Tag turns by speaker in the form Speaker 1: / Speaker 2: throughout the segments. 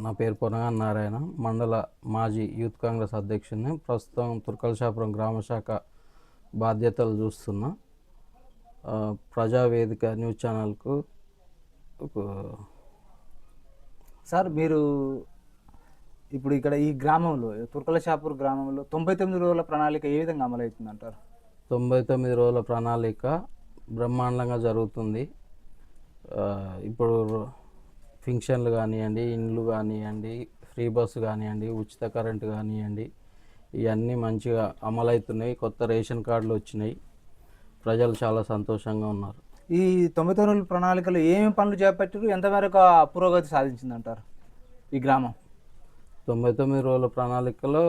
Speaker 1: నా పేరు పొనగాని నారాయణ, మండల మాజీ యూత్ కాంగ్రెస్ అధ్యక్షుడిని. ప్రస్తుతం తుర్కలశాపురం గ్రామ శాఖ బాధ్యతలు చూస్తున్నా. ప్రజావేదిక న్యూస్ ఛానల్కు
Speaker 2: సార్, మీరు ఇప్పుడు ఇక్కడ ఈ గ్రామంలో తుర్కలశాపూర్ గ్రామంలో 99 రోజుల ప్రణాళిక ఏ విధంగా అమలవుతుంది అంటారు?
Speaker 1: 99 రోజుల ప్రణాళిక బ్రహ్మాండంగా జరుగుతుంది. ఇప్పుడు ఫంక్షన్లు కానివ్వండి, ఇండ్లు కానివ్వండి, ఫ్రీ బస్సు కానివ్వండి, ఉచిత కరెంటు కానివ్వండి, ఇవన్నీ మంచిగా అమలవుతున్నాయి. కొత్త రేషన్ కార్డులు వచ్చినాయి. ప్రజలు చాలా సంతోషంగా ఉన్నారు.
Speaker 2: ఈ 99 రోజుల ప్రణాళికలో ఏమేమి పనులు చేపట్టారు, ఎంతవరకు పురోగతి సాధించింది అంటారు ఈ గ్రామం?
Speaker 1: 99 రోజుల ప్రణాళికలో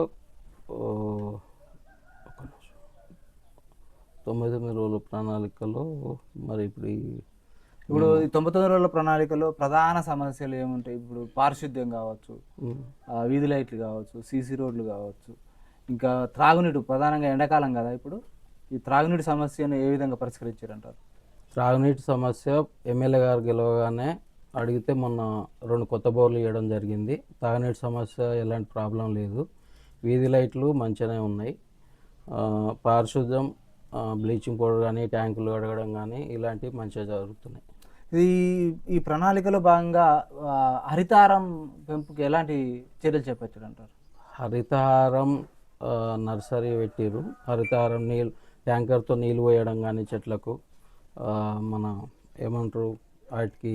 Speaker 1: 99 రోజుల ప్రణాళికలో మరి ఇప్పుడు
Speaker 2: ఈ 99 రోజుల ప్రణాళికలో ప్రధాన సమస్యలు ఏముంటాయి? ఇప్పుడు పారిశుద్ధ్యం కావచ్చు, వీధి లైట్లు కావచ్చు, సీసీ రోడ్లు కావచ్చు, ఇంకా త్రాగునీరు, ప్రధానంగా ఎండాకాలం కదా, ఇప్పుడు ఈ త్రాగునీటి సమస్యను ఏ విధంగా పరిష్కరించారంటారు?
Speaker 1: త్రాగునీటి సమస్య ఎమ్మెల్యే గారు గెలవగానే అడిగితే మొన్న 2 కొత్త బోర్లు ఇవ్వడం జరిగింది. తాగునీటి సమస్య ఎలాంటి ప్రాబ్లం లేదు. వీధి లైట్లు మంచిగానే ఉన్నాయి. పారిశుద్ధ్యం, బ్లీచింగ్ పౌడర్ కానీ, ట్యాంకులు కడగడం కానీ ఇలాంటివి మంచిగా జరుగుతున్నాయి.
Speaker 2: ఈ ప్రణాళికలో భాగంగా హరితారం పెంపుకి ఎలాంటి చర్యలు చేపట్టారు అంటారు?
Speaker 1: హరితహారం నర్సరీ పెట్టిరు. హరితహారం ట్యాంకర్తో నీళ్ళు పోయడం కానీ, చెట్లకు మన ఏమంటారు వాటికి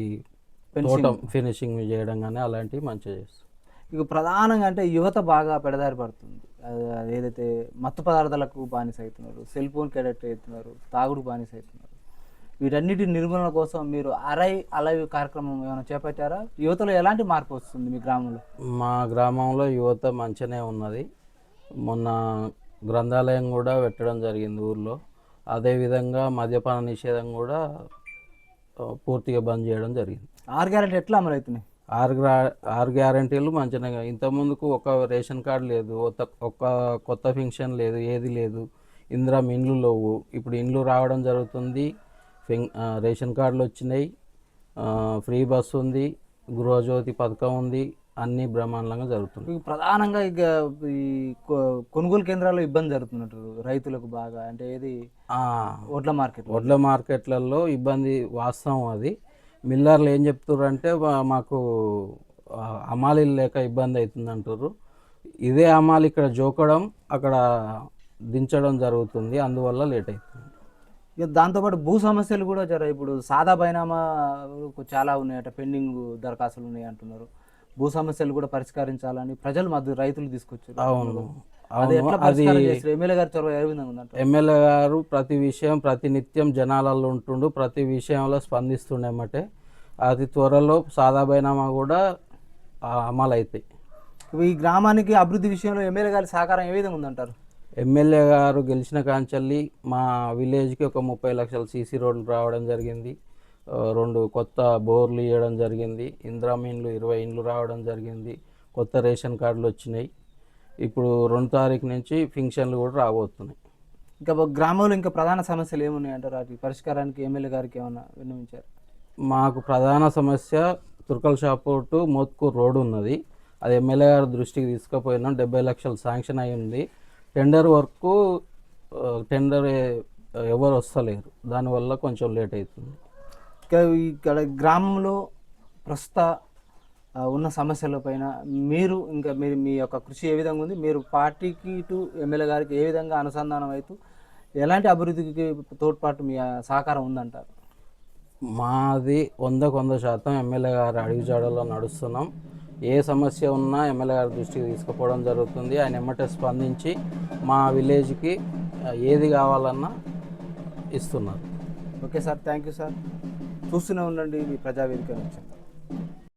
Speaker 1: తోటం ఫినిషింగ్ చేయడం కానీ అలాంటివి మంచిగా చేస్తారు.
Speaker 2: ఇక ప్రధానంగా అంటే యువత బాగా పెడదారి పడుతుంది. ఏదైతే మత్తు పదార్థాలకు బానిస అవుతున్నారు, సెల్ ఫోన్కి అడిక్ట్ అవుతున్నారు, తాగుడు బానిస అవుతున్నారు. వీటన్నిటి నిర్మూలన కోసం మీరు అలైవ్ కార్యక్రమం ఏమైనా చేపట్టారా? యువతలో ఎలాంటి మార్పు వస్తుంది మీ గ్రామంలో?
Speaker 1: మా గ్రామంలో యువత మంచిగానే ఉన్నది. మొన్న గ్రంథాలయం కూడా పెట్టడం జరిగింది ఊర్లో. అదేవిధంగా మద్యపాన నిషేధం కూడా పూర్తిగా బంద్ చేయడం జరిగింది.
Speaker 2: 6 గ్యారెంటీ ఎట్లా అమలవుతున్నాయి?
Speaker 1: 6 గ్యారెంటీలు మంచిగా. ఇంతకుముందుకు ఒక రేషన్ కార్డు లేదు, ఒక కొత్త ఫంక్షన్ లేదు, ఏది లేదు. ఇందిరా ఇండ్లు లేవు. ఇప్పుడు ఇండ్లు రావడం జరుగుతుంది. రేషన్ కార్డులు వచ్చినాయి, ఫ్రీ బస్సు ఉంది, గృహజ్యోతి పథకం ఉంది. అన్నీ బ్రహ్మాండంగా జరుగుతుంది.
Speaker 2: ప్రధానంగా ఇక ఈ కొనుగోలు కేంద్రాల్లో ఇబ్బంది జరుగుతున్నట్టు రైతులకు బాగా, అంటే ఏది వడ్ల
Speaker 1: మార్కెట్లలో ఇబ్బంది వాస్తవం. అది మిల్లర్లు ఏం చెప్తున్నారు అంటే మాకు అమాలీలు లేక ఇబ్బంది అవుతుంది అంటారు. ఇదే అమాలి ఇక్కడ జోకడం, అక్కడ దించడం జరుగుతుంది. అందువల్ల లేట్ అవుతుంది.
Speaker 2: ఇక దాంతోపాటు భూ సమస్యలు కూడా ఇప్పుడు సాదా బైనామా చాలా ఉన్నాయట, పెండింగ్ దరఖాస్తులు ఉన్నాయి అంటున్నారు. భూ సమస్యలు కూడా పరిష్కరించాలని ప్రజలు రైతులు తీసుకొచ్చారు.
Speaker 1: అవును,
Speaker 2: అది ఎమ్మెల్యే గారి చొరవ ఏ విధంగా ఉందంట?
Speaker 1: ఎమ్మెల్యే గారు ప్రతి విషయం, ప్రతి నిత్యం జనాలలో ఉంటుండు, ప్రతి విషయంలో స్పందిస్తుండేమటే. అతి త్వరలో సాదా బైనామా కూడా అమలు అవుతాయి.
Speaker 2: ఈ గ్రామానికి అభివృద్ధి విషయంలో ఎమ్మెల్యే గారి సహకారం ఏ విధంగా ఉందంటారు?
Speaker 1: ఎమ్మెల్యే గారు గెలిచిన కాంచెల్లి మా విలేజ్కి ఒక 30 లక్షల సీసీ రోడ్లు రావడం జరిగింది. 2 కొత్త బోర్లు ఇవ్వడం జరిగింది. ఇందిరామ ఇండ్లు 20 ఇండ్లు రావడం జరిగింది. కొత్త రేషన్ కార్డులు వచ్చినాయి. ఇప్పుడు 2 తారీఖు నుంచి ఫంక్షన్లు కూడా రాబోతున్నాయి.
Speaker 2: ఇంకా గ్రామంలో ఇంకా ప్రధాన సమస్యలు ఏమున్నాయి అంటారు? వాటి పరిష్కారానికి ఎమ్మెల్యే గారికి ఏమన్నా విన్నవించారు?
Speaker 1: మాకు ప్రధాన సమస్య తుర్కలశాపూర్ టు మోత్కూర్ రోడ్డు ఉన్నది. అది ఎమ్మెల్యే గారి దృష్టికి తీసుకుపోయినాం. 70 లక్షలు శాంక్షన్ అయ్యింది. టెండర్ ఎవరు వస్తలేరు. దానివల్ల కొంచెం లేట్ అవుతుంది.
Speaker 2: ఇక్కడ గ్రామంలో ప్రస్తుత ఉన్న సమస్యల పైన మీరు మీ యొక్క కృషి ఏ విధంగా ఉంది? మీరు పార్టీకి ఇటు ఎమ్మెల్యే గారికి ఏ విధంగా అనుసంధానం అవుతూ ఎలాంటి అభివృద్ధికి తోడ్పాటు మీ సహకారం ఉందంటారు?
Speaker 1: మాది 100% ఎమ్మెల్యే గారి అడుగుజాడలో నడుస్తున్నాం. ఏ సమస్య ఉన్నా ఎమ్మెల్యే గారి దృష్టికి తీసుకుపోవడం జరుగుతుంది. ఆయన ఎమ్మటే స్పందించి మా విలేజ్కి ఏది కావాలన్నా ఇస్తున్నారు.
Speaker 2: Okay sir, thank you sir. చూస్తూనే ఉండండి మీ ప్రజావేదిక నుంచి.